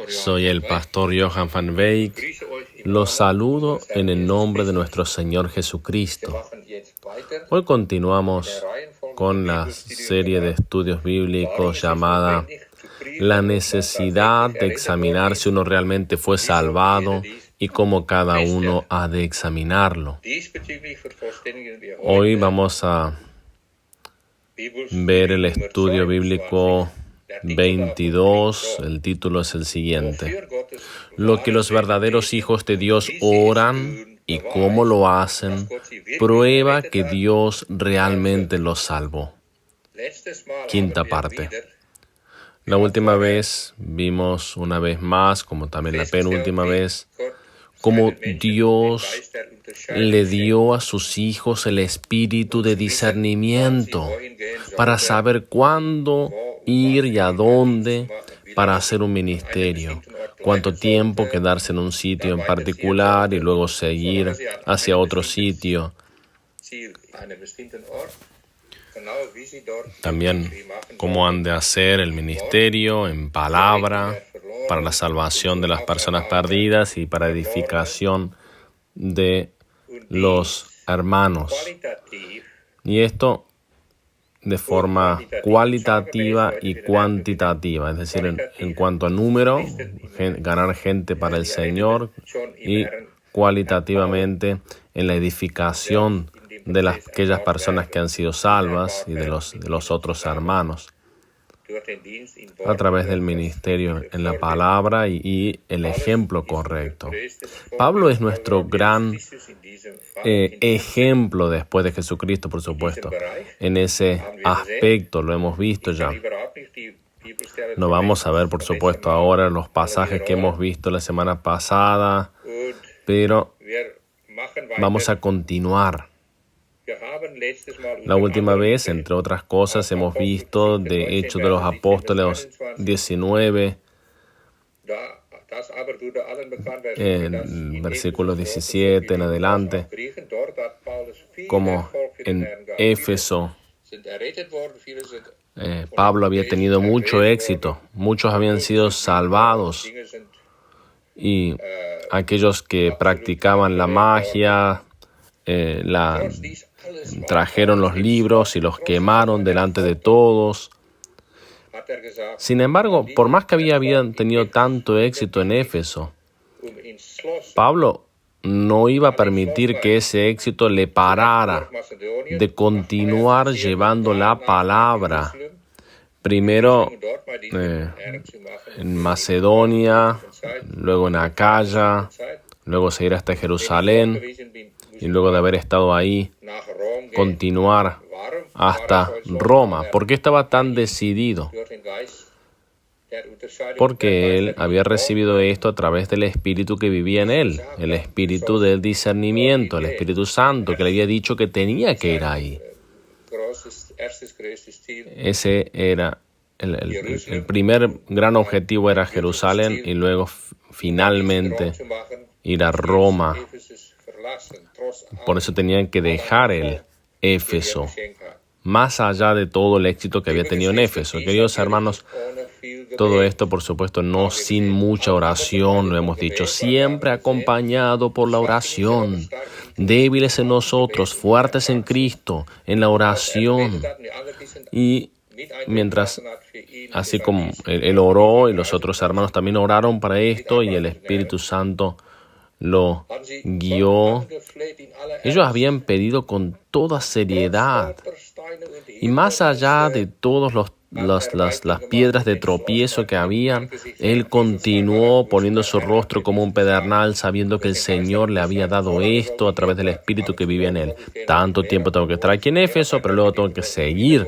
Soy el pastor Johan van Weyck. Los saludo en el nombre de nuestro Señor Jesucristo. Hoy continuamos con la serie de estudios bíblicos llamada La necesidad de examinar si uno realmente fue salvado y cómo cada uno ha de examinarlo. Hoy vamos a ver el estudio bíblico 22. El título es el siguiente: Lo que los verdaderos hijos de Dios oran y cómo lo hacen, prueba que Dios realmente los salvó. Quinta parte. La última vez vimos una vez más, como también la penúltima vez, cómo Dios le dio a sus hijos el espíritu de discernimiento para saber cuándo ir y a dónde para hacer un ministerio, cuánto tiempo quedarse en un sitio en particular y luego seguir hacia otro sitio. También cómo han de hacer el ministerio en palabra para la salvación de las personas perdidas y para edificación de los hermanos. Y esto de forma cualitativa y cuantitativa, es decir, en cuanto a número, ganar gente para el Señor, y cualitativamente en la edificación de aquellas personas que han sido salvas y de los otros hermanos, a través del ministerio en la palabra y el ejemplo correcto. Pablo es nuestro gran ejemplo después de Jesucristo, por supuesto. En ese aspecto lo hemos visto ya. No vamos a ver, por supuesto, ahora los pasajes que hemos visto la semana pasada, pero vamos a continuar. La última vez, entre otras cosas, hemos visto de Hechos de los Apóstoles 19, en versículo 17 en adelante, como en Éfeso Pablo había tenido mucho éxito, muchos habían sido salvados, y aquellos que practicaban la magia, trajeron los libros y los quemaron delante de todos. Sin embargo, por más que habían tenido tanto éxito en Éfeso, Pablo no iba a permitir que ese éxito le parara de continuar llevando la palabra. Primero en Macedonia, luego en Acaya, luego seguir hasta Jerusalén, y luego de haber estado ahí, continuar hasta Roma. ¿Por qué estaba tan decidido? Porque él había recibido esto a través del Espíritu que vivía en él, el Espíritu del discernimiento, el Espíritu Santo, que le había dicho que tenía que ir ahí. Ese era el primer gran objetivo, era Jerusalén, y luego finalmente ir a Roma. Por eso tenían que dejar el Éfeso, más allá de todo el éxito que había tenido en Éfeso. Queridos hermanos, todo esto, por supuesto, no sin mucha oración, lo hemos dicho, siempre acompañado por la oración. Débiles en nosotros, fuertes en Cristo, en la oración. Y mientras, así como él oró y los otros hermanos también oraron para esto, y el Espíritu Santo lo guió, ellos habían pedido con toda seriedad, y más allá de todas las piedras de tropiezo que habían, él continuó poniendo su rostro como un pedernal, sabiendo que el Señor le había dado esto a través del Espíritu que vivía en él. Tanto tiempo tengo que estar aquí en Éfeso, pero luego tengo que seguir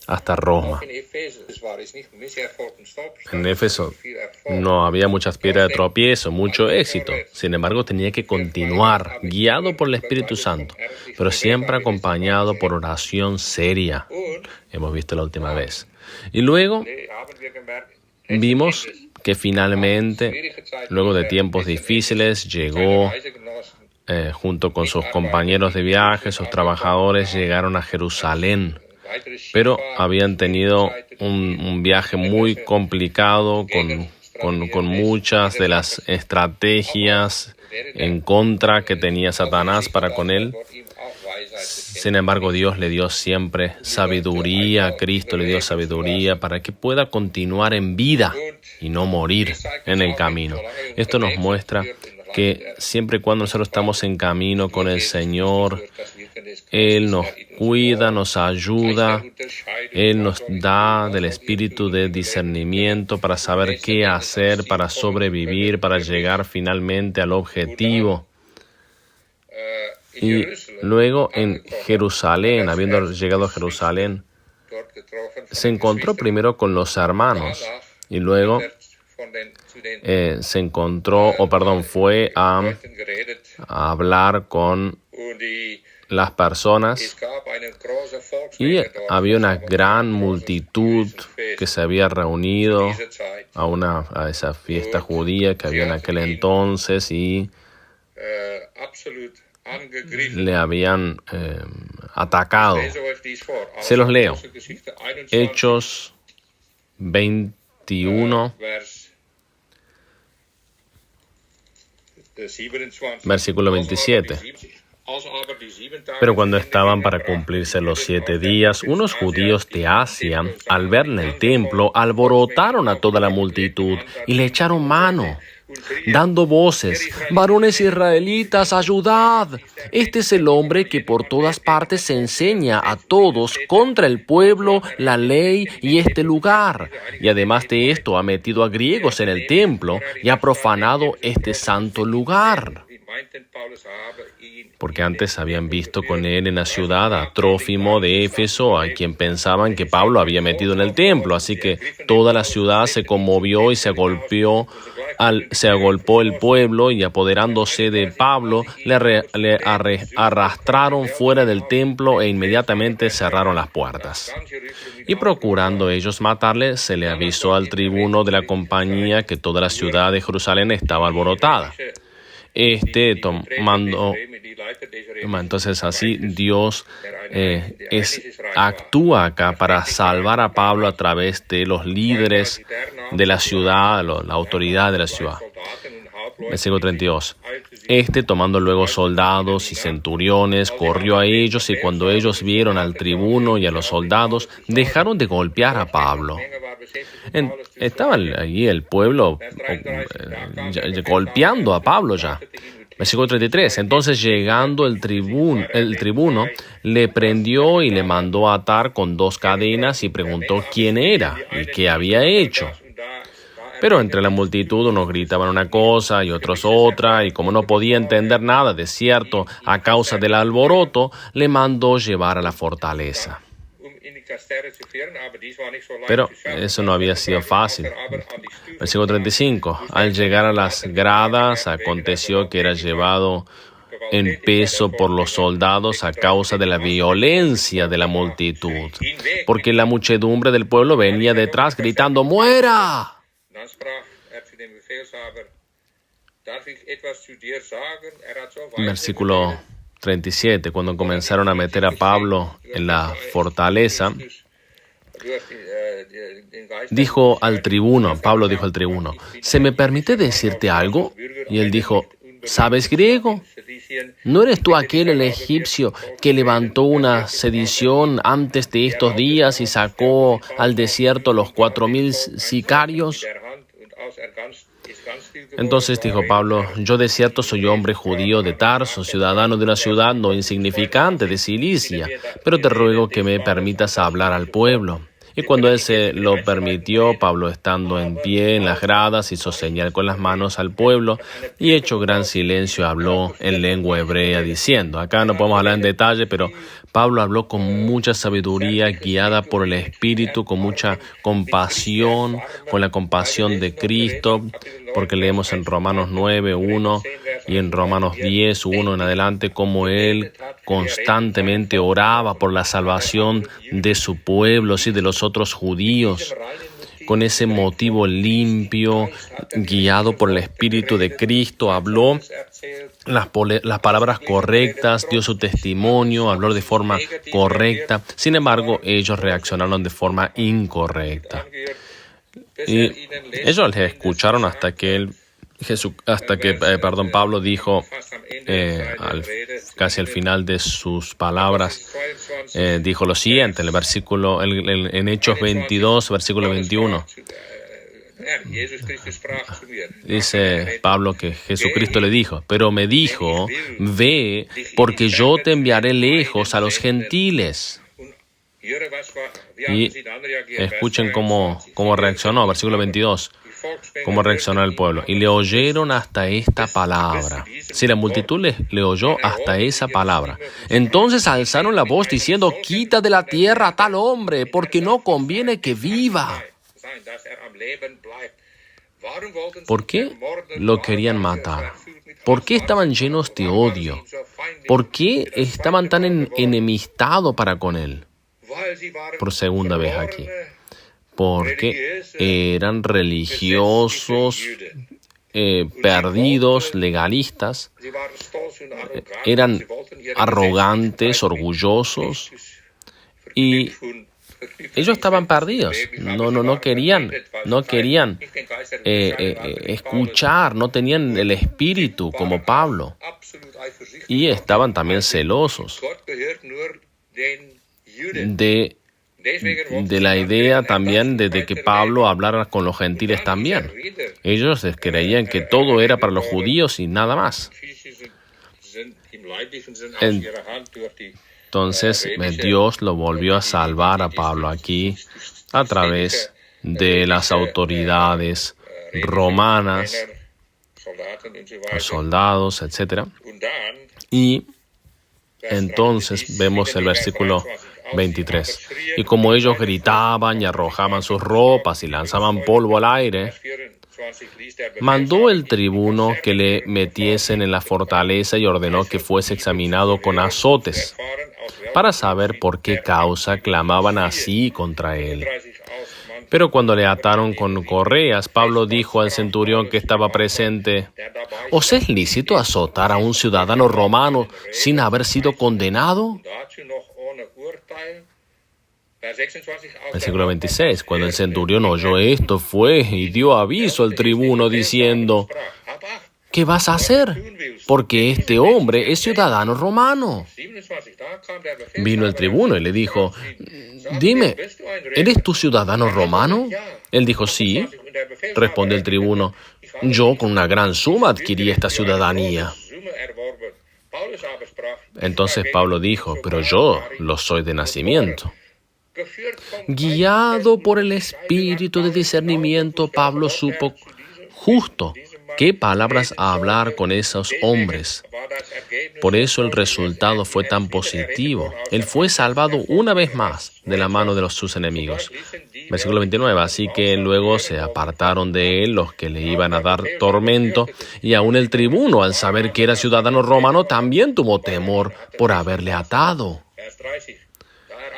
hasta Roma. En Éfeso no había muchas piedras de tropiezo, mucho éxito. Sin embargo, tenía que continuar, guiado por el Espíritu Santo, pero siempre acompañado por oración seria. Hemos visto la última vez. Y luego vimos que finalmente, luego de tiempos difíciles, llegó, junto con sus compañeros de viaje, sus trabajadores, llegaron a Jerusalén. Pero habían tenido un viaje muy complicado, con con muchas de las estrategias en contra que tenía Satanás para con él. Sin embargo, Dios le dio siempre sabiduría, Cristo le dio sabiduría para que pueda continuar en vida y no morir en el camino. Esto nos muestra que siempre y cuando nosotros estamos en camino con el Señor, Él nos cuida, nos ayuda, Él nos da del espíritu de discernimiento para saber qué hacer, para sobrevivir, para llegar finalmente al objetivo. Y luego en Jerusalén, habiendo llegado a Jerusalén, se encontró primero con los hermanos y luego fue a hablar con las personas, y había una gran multitud que se había reunido a esa fiesta judía que había en aquel entonces, y le habían atacado. Se los leo. Hechos 21, versículo 27. Pero cuando estaban para cumplirse los 7 días, unos judíos de Asia, al verle en el templo, alborotaron a toda la multitud y le echaron mano, dando voces: «Varones israelitas, ayudad. Este es el hombre que por todas partes se enseña a todos contra el pueblo, la ley y este lugar. Y además de esto ha metido a griegos en el templo y ha profanado este santo lugar». Porque antes habían visto con él en la ciudad a Trófimo de Éfeso, a quien pensaban que Pablo había metido en el templo. Así que toda la ciudad se conmovió y se agolpó el pueblo, y apoderándose de Pablo, le arrastraron fuera del templo e inmediatamente cerraron las puertas. Y procurando ellos matarle, se le avisó al tribuno de la compañía que toda la ciudad de Jerusalén estaba alborotada. Entonces así Dios actúa acá para salvar a Pablo a través de los líderes de la ciudad, la autoridad de la ciudad. Versículo 32. Tomando luego soldados y centuriones, corrió a ellos, y cuando ellos vieron al tribuno y a los soldados, dejaron de golpear a Pablo. Estaba allí el pueblo golpeando a Pablo ya. Versículo 33. Entonces, llegando el tribuno le prendió y le mandó atar con 2 cadenas y preguntó quién era y qué había hecho. Pero entre la multitud unos gritaban una cosa y otros otra, y como no podía entender nada de cierto a causa del alboroto, le mandó llevar a la fortaleza. Pero eso no había sido fácil. Versículo 35. Al llegar a las gradas, aconteció que era llevado en peso por los soldados a causa de la violencia de la multitud, porque la muchedumbre del pueblo venía detrás gritando: ¡Muera! Versículo 37. Cuando comenzaron a meter a Pablo en la fortaleza, Pablo dijo al tribuno: ¿se me permite decirte algo? Y él dijo: ¿sabes griego? ¿No eres tú el egipcio que levantó una sedición antes de estos días y sacó al desierto los 4,000 sicarios? Entonces dijo Pablo: yo de cierto soy hombre judío de Tarso, ciudadano de una ciudad no insignificante de Cilicia, pero te ruego que me permitas hablar al pueblo. Y cuando él se lo permitió, Pablo, estando en pie en las gradas, hizo señal con las manos al pueblo y, hecho gran silencio, habló en lengua hebrea diciendo. Acá no podemos hablar en detalle, pero Pablo habló con mucha sabiduría, guiada por el Espíritu, con mucha compasión, con la compasión de Cristo, porque leemos en Romanos 9:1 y en Romanos 10:1 en adelante cómo él constantemente oraba por la salvación de su pueblo, sí, de los otros judíos, con ese motivo limpio, guiado por el Espíritu de Cristo. Habló las palabras correctas, dio su testimonio, habló de forma correcta. Sin embargo, ellos reaccionaron de forma incorrecta. Y ellos les escucharon hasta que Pablo dijo, casi al final de sus palabras, dijo lo siguiente, en Hechos 22, versículo 21. Dice Pablo que Jesucristo le dijo, pero me dijo, ve, porque yo te enviaré lejos a los gentiles. Y escuchen cómo reaccionó, versículo 22, cómo reaccionó el pueblo. Y le oyeron hasta esta palabra. Si la multitud le oyó hasta esa palabra. Entonces alzaron la voz diciendo, quita de la tierra a tal hombre, porque no conviene que viva. ¿Por qué lo querían matar? ¿Por qué estaban llenos de odio? ¿Por qué estaban tan enemistados para con él? Por segunda vez aquí. Porque eran religiosos, perdidos, legalistas, eran arrogantes, orgullosos, y ellos estaban perdidos. No querían escuchar, no tenían el espíritu como Pablo, y estaban también celosos de la idea también de que Pablo hablara con los gentiles también. Ellos creían que todo era para los judíos y nada más. Entonces Dios lo volvió a salvar a Pablo aquí a través de las autoridades romanas, los soldados, etc. Y entonces vemos el versículo 23. Y como ellos gritaban y arrojaban sus ropas y lanzaban polvo al aire, mandó el tribuno que le metiesen en la fortaleza y ordenó que fuese examinado con azotes para saber por qué causa clamaban así contra él. Pero cuando le ataron con correas, Pablo dijo al centurión que estaba presente, ¿os es lícito azotar a un ciudadano romano sin haber sido condenado? Versículo 26. Cuando el centurión oyó esto, fue y dio aviso al tribuno diciendo, ¿qué vas a hacer? Porque este hombre es ciudadano romano. Vino el tribuno y le dijo, dime, ¿eres tú ciudadano romano? Él dijo, sí. Respondió el tribuno, yo con una gran suma adquirí esta ciudadanía. Entonces Pablo dijo, pero yo lo soy de nacimiento. Guiado por el espíritu de discernimiento, Pablo supo justo qué palabras hablar con esos hombres. Por eso el resultado fue tan positivo. Él fue salvado una vez más de la mano de sus enemigos. Versículo 29. Así que luego se apartaron de él los que le iban a dar tormento, y aún el tribuno, al saber que era ciudadano romano, también tuvo temor por haberle atado.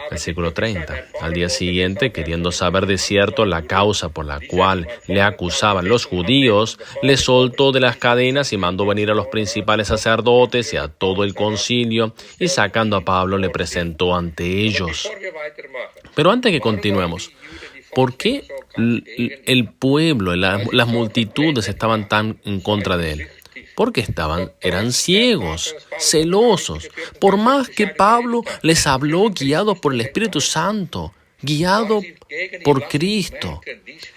Versículo 30. Al día siguiente, queriendo saber de cierto la causa por la cual le acusaban los judíos, le soltó de las cadenas y mandó venir a los principales sacerdotes y a todo el concilio, y sacando a Pablo le presentó ante ellos. Pero antes que continuemos, ¿por qué el pueblo, las multitudes estaban tan en contra de él? Porque eran ciegos, celosos. Por más que Pablo les habló guiado por el Espíritu Santo, guiado por Cristo,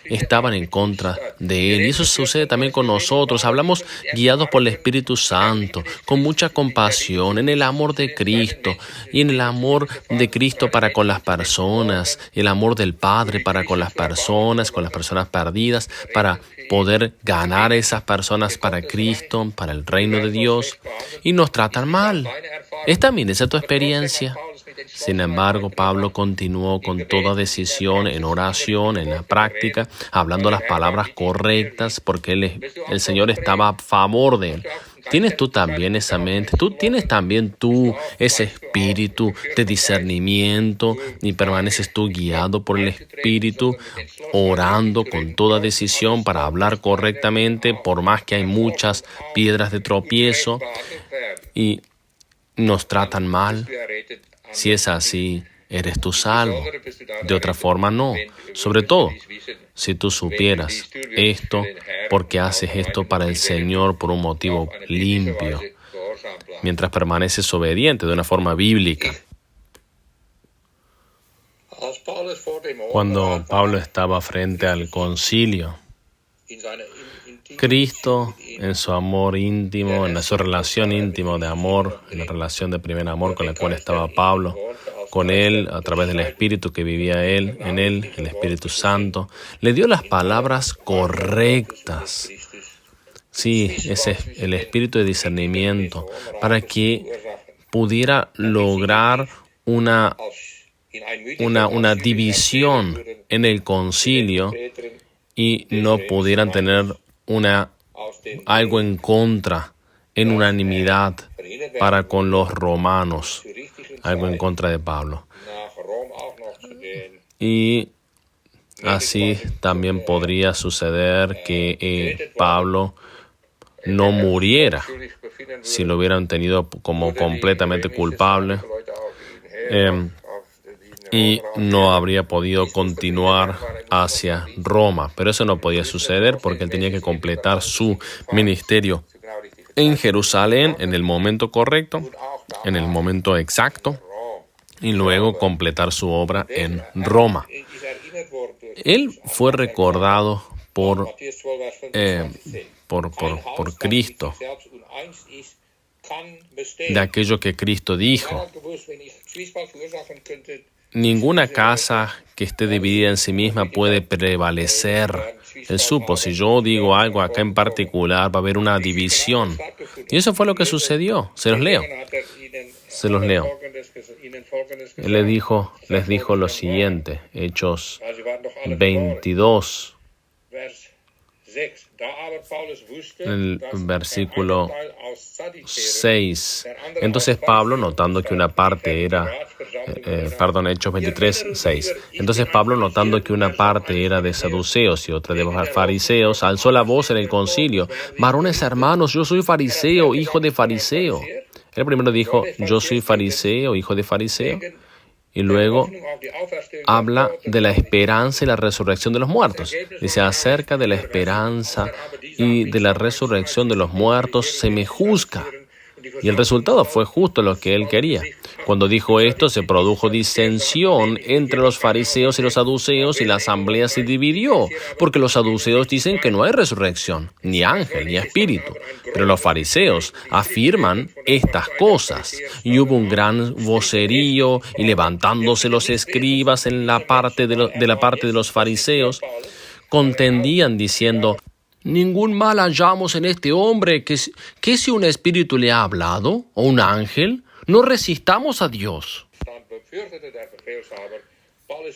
estaban en contra de él. Y eso sucede también con nosotros. Hablamos guiados por el Espíritu Santo, con mucha compasión, en el amor de Cristo, y en el amor de Cristo para con las personas, y el amor del Padre para con las personas perdidas, para poder ganar a esas personas para Cristo, para el reino de Dios, y nos tratan mal. ¿Es también esa tu experiencia? Sin embargo, Pablo continuó con toda decisión, en oración, en la práctica, hablando las palabras correctas, porque el Señor estaba a favor de él. ¿Tienes tú también esa mente? ¿Tienes también ese espíritu de discernimiento y permaneces tú guiado por el Espíritu, orando con toda decisión para hablar correctamente, por más que hay muchas piedras de tropiezo y nos tratan mal? Si es así, eres tú salvo. De otra forma, no. Sobre todo, si tú supieras esto, porque haces esto para el Señor por un motivo limpio, mientras permaneces obediente de una forma bíblica. Cuando Pablo estaba frente al concilio, Cristo, en su amor íntimo, en su relación íntima de amor, en la relación de primer amor con la cual estaba Pablo, con él, a través del Espíritu que vivía él, en él, el Espíritu Santo, le dio las palabras correctas. Sí, ese es el espíritu de discernimiento, para que pudiera lograr una división en el concilio y no pudieran tener algo en contra, en unanimidad para con los romanos, algo en contra de Pablo. Y así también podría suceder que Pablo no muriera si lo hubieran tenido como completamente culpable. Y no habría podido continuar hacia Roma. Pero eso no podía suceder porque él tenía que completar su ministerio en Jerusalén en el momento correcto, en el momento exacto, y luego completar su obra en Roma. Él fue recordado por Cristo, de aquello que Cristo dijo. Ninguna casa que esté dividida en sí misma puede prevalecer. Él supo, si yo digo algo acá en particular, va a haber una división. Y eso fue lo que sucedió. Se los leo. Él les dijo lo siguiente, Hechos 22, el versículo 6. Entonces Pablo, notando que una parte era, Hechos 23, 6. Entonces Pablo, notando que una parte era de saduceos y otra de fariseos, alzó la voz en el concilio: varones hermanos, yo soy fariseo, hijo de fariseo. Él primero dijo: yo soy fariseo, hijo de fariseo. Y luego habla de la esperanza y la resurrección de los muertos. Dice: acerca de la esperanza y de la resurrección de los muertos se me juzga. Y el resultado fue justo lo que él quería. Cuando dijo esto, se produjo disensión entre los fariseos y los saduceos, y la asamblea se dividió, porque los saduceos dicen que no hay resurrección, ni ángel, ni espíritu. Pero los fariseos afirman estas cosas. Y hubo un gran vocerío, y levantándose los escribas de la parte de los fariseos, contendían diciendo: ningún mal hallamos en este hombre, que si un espíritu le ha hablado, o un ángel, no resistamos a Dios.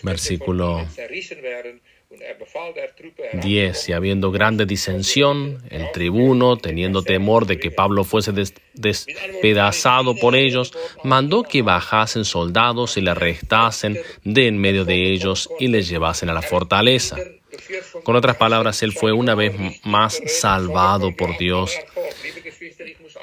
Versículo 10. Y habiendo grande disensión, el tribuno, teniendo temor de que Pablo fuese despedazado por ellos, mandó que bajasen soldados y le arrestasen de en medio de ellos y le llevasen a la fortaleza. Con otras palabras, él fue una vez más salvado por Dios.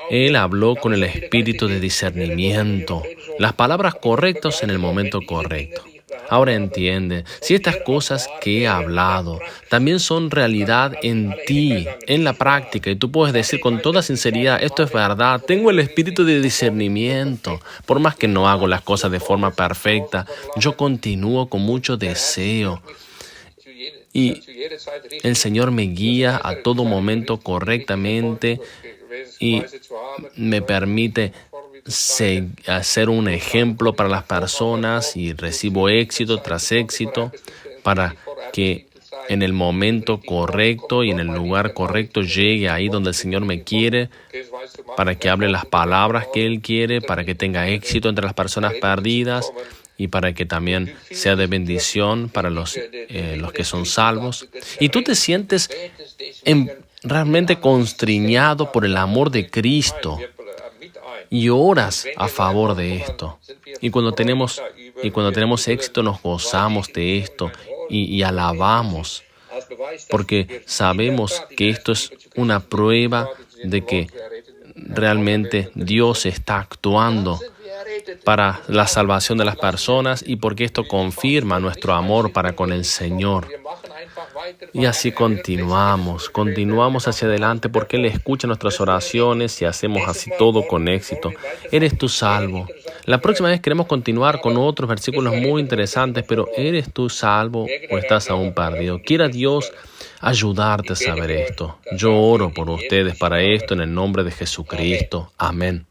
Él habló con el espíritu de discernimiento, las palabras correctas en el momento correcto. Ahora entiende, si estas cosas que he hablado también son realidad en ti, en la práctica, y tú puedes decir con toda sinceridad: esto es verdad, tengo el espíritu de discernimiento. Por más que no hago las cosas de forma perfecta, yo continúo con mucho deseo. Y el Señor me guía a todo momento correctamente y me permite ser un ejemplo para las personas, y recibo éxito tras éxito para que en el momento correcto y en el lugar correcto llegue ahí donde el Señor me quiere, para que hable las palabras que Él quiere, para que tenga éxito entre las personas perdidas, y para que también sea de bendición para los que son salvos. Y tú te sientes realmente constriñado por el amor de Cristo y oras a favor de esto. Y cuando tenemos éxito, nos gozamos de esto y alabamos, porque sabemos que esto es una prueba de que realmente Dios está actuando para la salvación de las personas y porque esto confirma nuestro amor para con el Señor. Y así continuamos hacia adelante porque Él escucha nuestras oraciones y hacemos así todo con éxito. Eres tú salvo. La próxima vez queremos continuar con otros versículos muy interesantes, pero ¿eres tú salvo o estás aún perdido? Quiera Dios ayudarte a saber esto. Yo oro por ustedes para esto en el nombre de Jesucristo. Amén.